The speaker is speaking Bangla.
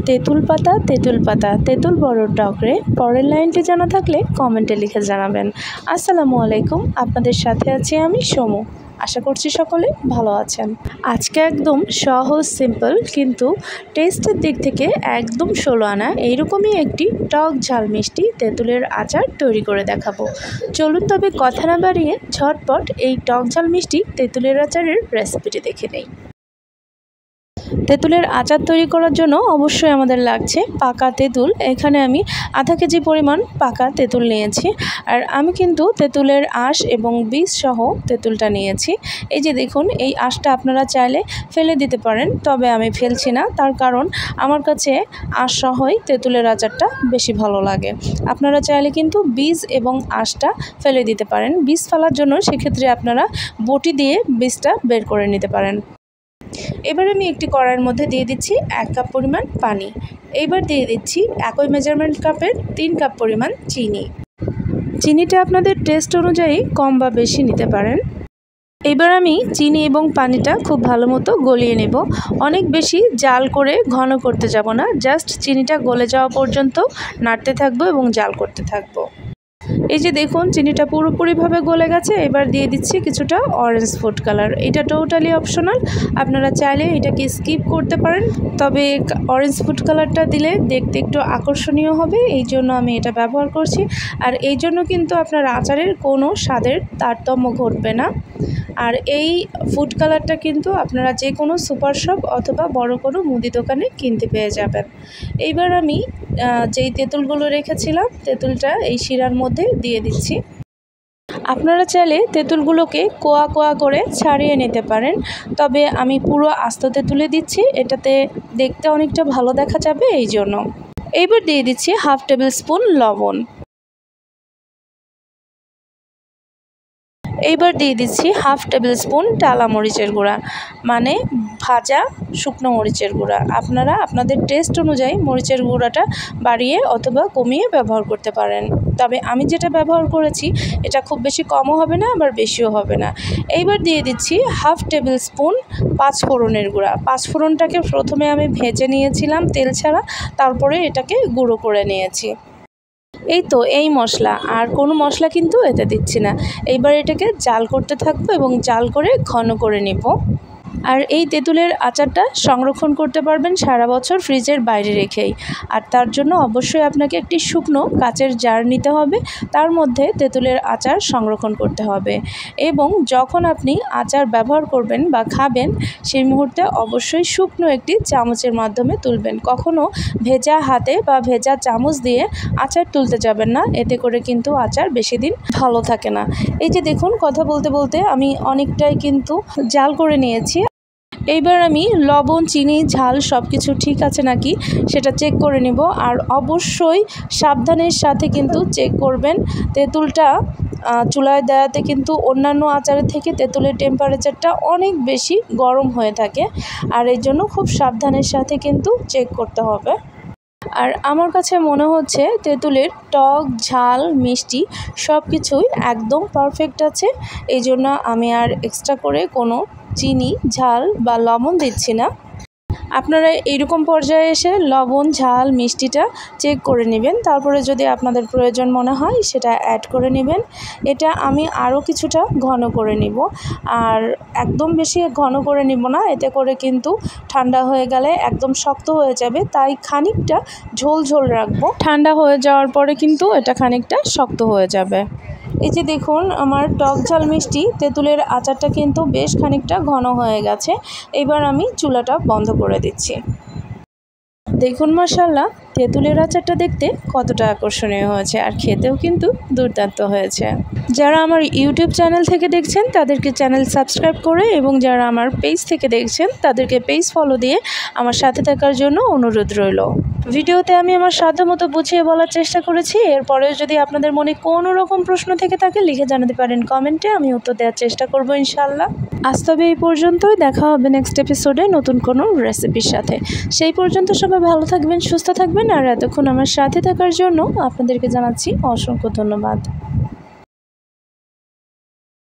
তেঁতুল পাতা তেঁতুল পাতা তেঁতুল বড় টকরে। পরের লাইনটি জানা থাকলে কমেন্টে লিখে জানাবেন। আসসালামু আলাইকুম, আপনাদের সাথে আছি আমি সমু। আশা করছি সকলে ভালো আছেন। আজকে একদম সহজ সিম্পল কিন্তু টেস্টের দিক থেকে একদম 16 আনা এইরকমই একটি টক ঝাল মিষ্টি তেঁতুলের আচার তৈরি করে দেখাবো। চলুন তবে কথা না বাড়িয়ে ঝটপট এই টক ঝাল মিষ্টি তেঁতুলের আচারের রেসিপিটি দেখে নেই। তেঁতুলের আচার তৈরি করার জন্য অবশ্যই আমাদের লাগছে পাকা তেঁতুল। এখানে আমি আধা কেজি পরিমাণ পাকা তেঁতুল নিয়েছি। আর আমি কিন্তু তেঁতুলের আঁশ এবং বীজ সহ তেঁতুলটা নিয়েছি। এই যে দেখুন, এই আঁশটা আপনারা চাইলে ফেলে দিতে পারেন, তবে আমি ফেলছি না, তার কারণ আমার কাছে আঁশ সহই তেঁতুলের আচারটা বেশি ভালো লাগে। আপনারা চাইলে কিন্তু বীজ এবং আঁশটা ফেলে দিতে পারেন। বীজ ফেলার জন্য সেক্ষেত্রে আপনারা বটি দিয়ে বীজটা বের করে নিতে পারেন। এবার আমি একটি কড়াইয়ের মধ্যে দিয়ে দিচ্ছি 1 কাপ পরিমাণ পানি। এইবার দিয়ে দিচ্ছি একই মেজারমেন্ট কাপের 3 কাপ পরিমাণ চিনি। চিনিটা আপনাদের টেস্ট অনুযায়ী কম বা বেশি নিতে পারেন। এবার আমি চিনি এবং পানিটা খুব ভালো মতো গলিয়ে নেব। অনেক বেশি জাল করে ঘন করতে যাব না, জাস্ট চিনিটা গলে যাওয়া পর্যন্ত নাড়তে থাকবো এবং জাল করতে থাকবো। এই যে দেখুন, চিনিটা পুরোপুরিভাবে গলে গেছে। এবার দিয়ে দিচ্ছি কিছুটা অরেঞ্জ ফুড কালার। এটা টোটালি অপশনাল, আপনারা চাইলে এটাকে স্কিপ করতে পারেন, তবে অরেঞ্জ ফুড কালারটা দিলে দেখতে একটু আকর্ষণীয় হবে, এই জন্য আমি এটা ব্যবহার করছি। আর এই জন্য কিন্তু আপনার আচারের কোনো স্বাদের তারতম্য ঘটবে না। আর এই ফুড কালারটা কিন্তু আপনারা যে কোনো সুপার শপ অথবা বড় কোনো মুদি দোকানে কিনতে পেয়ে যাবেন। এইবার আমি যেই তেঁতুলগুলো রেখেছিলাম, তেঁতুলটা এই শিরার মধ্যে দিয়ে দিচ্ছি। আপনারা চাইলে তেঁতুলগুলোকে কোয়া কোয়া করে ছাড়িয়ে নিতে পারেন, তবে আমি পুরো আস্ত তেঁতুলে দিচ্ছি, এটাতে দেখতে অনেকটা ভালো দেখা যাবে এই জন্য। এইবার দিয়ে দিচ্ছি 1/2 টেবিল স্পুন লবণ। এইবার দিয়ে দিচ্ছি 1/2 টেবিল স্পুন টালা মরিচের গুঁড়া, মানে ভাজা শুকনো মরিচের গুঁড়া। আপনারা আপনাদের টেস্ট অনুযায়ী মরিচের গুঁড়াটা বাড়িয়ে অথবা কমিয়ে ব্যবহার করতে পারেন, তবে আমি যেটা ব্যবহার করেছি এটা খুব বেশি কমও হবে না আবার বেশিও হবে না। এইবার দিয়ে দিচ্ছি 1/2 টেবিল স্পুন পাঁচফোড়নের গুঁড়া। পাঁচফোড়নটাকে প্রথমে আমি ভেজে নিয়েছিলাম তেল ছাড়া, তারপরে এটাকে গুঁড়ো করে নিয়েছি। এই তো এই মশলা, আর কোনো মশলা কিন্তু এতে দিচ্ছি না। এইবার এটাকে জাল করতে থাকবো এবং জাল করে ঘন করে নেব। আর এই তেঁতুলের আচারটা সংরক্ষণ করতে পারবেন সারা বছর ফ্রিজের বাইরে রেখেই। আর তার জন্য অবশ্যই আপনাকে একটি শুকনো কাচের জার নিতে হবে, তার মধ্যে তেঁতুলের আচার সংরক্ষণ করতে হবে। এবং যখন আপনি আচার ব্যবহার করবেন বা খাবেন, সেই মুহূর্তে অবশ্যই শুকনো একটি চামচের মাধ্যমে তুলবেন। কখনও ভেজা হাতে বা ভেজা চামচ দিয়ে আচার তুলতে যাবেন না, এতে করে কিন্তু আচার বেশি দিন ভালো থাকে না। এই যে দেখুন, কথা বলতে বলতে আমি অনেকটাই কিন্তু জাল করে নিয়েছি। এইবার আমি লবণ, চিনি, ঝাল সব কিছু ঠিক আছে নাকি সেটা চেক করে নেব। আর অবশ্যই সাবধানের সাথে কিন্তু চেক করবেন। তেঁতুলটা চুলায় দেওয়াতে কিন্তু অন্যান্য আচারের থেকে তেঁতুলের টেম্পারেচারটা অনেক বেশি গরম হয়ে থাকে, আর এই জন্য খুব সাবধানের সাথে কিন্তু চেক করতে হবে। আর আমার কাছে মনে হচ্ছে তেঁতুলের টক, ঝাল, মিষ্টি সব কিছুই একদম পারফেক্ট আছে, এই জন্য আমি আর এক্সট্রা করে কোনো চিনি, ঝাল বা লবণ দিচ্ছি না। আপনারা এইরকম পর্যায়ে এসে লবণ, ঝাল, মিষ্টিটা চেক করে নেবেন, তারপরে যদি আপনাদের প্রয়োজন মনে হয় সেটা অ্যাড করে নেবেন। এটা আমি আরও কিছুটা ঘন করে নিব, আর একদম বেশি ঘন করে নিব না, এতে করে কিন্তু ঠান্ডা হয়ে গেলে একদম শক্ত হয়ে যাবে, তাই খানিকটা ঝোল ঝোল রাখবো। ঠান্ডা হয়ে যাওয়ার পরে কিন্তু এটা খানিকটা শক্ত হয়ে যাবে। এই যে দেখুন, আমার টক ঝাল মিষ্টি তেঁতুলের আচারটা কিন্তু বেশ খানিকটা ঘন হয়ে গেছে। এবার আমি চুলাটা বন্ধ করে দিচ্ছি। দেখুন মাশাআল্লাহ, তেঁতুলের আচারটা দেখতে কতটা আকর্ষণীয় হয়েছে, আর খেতেও কিন্তু দুর্দান্ত হয়েছে। যারা আমার ইউটিউব চ্যানেল থেকে দেখছেন তাদেরকে চ্যানেল সাবস্ক্রাইব করে, এবং যারা আমার পেজ থেকে দেখছেন তাদেরকে পেজ ফলো দিয়ে আমার সাথে থাকার জন্য অনুরোধ রইল। ভিডিওতে আমি আমার সাধ্যমতো বুঝিয়ে বলার চেষ্টা করেছি। এরপরে যদি আপনাদের মনে কোনো রকম প্রশ্ন থেকে থাকে লিখে জানাতে পারেন কমেন্টে, আমি উত্তর দেওয়ার চেষ্টা করব ইনশাআল্লাহ। আজ তবে এই পর্যন্তই, দেখা হবে নেক্সট এপিসোডে নতুন কোনো রেসিপির সাথে। সেই পর্যন্ত সবাই ভালো থাকবেন, সুস্থ থাকবেন, আর এতক্ষণ আমার সাথে থাকার জন্য আপনাদেরকে জানাচ্ছি অসংখ্য ধন্যবাদ।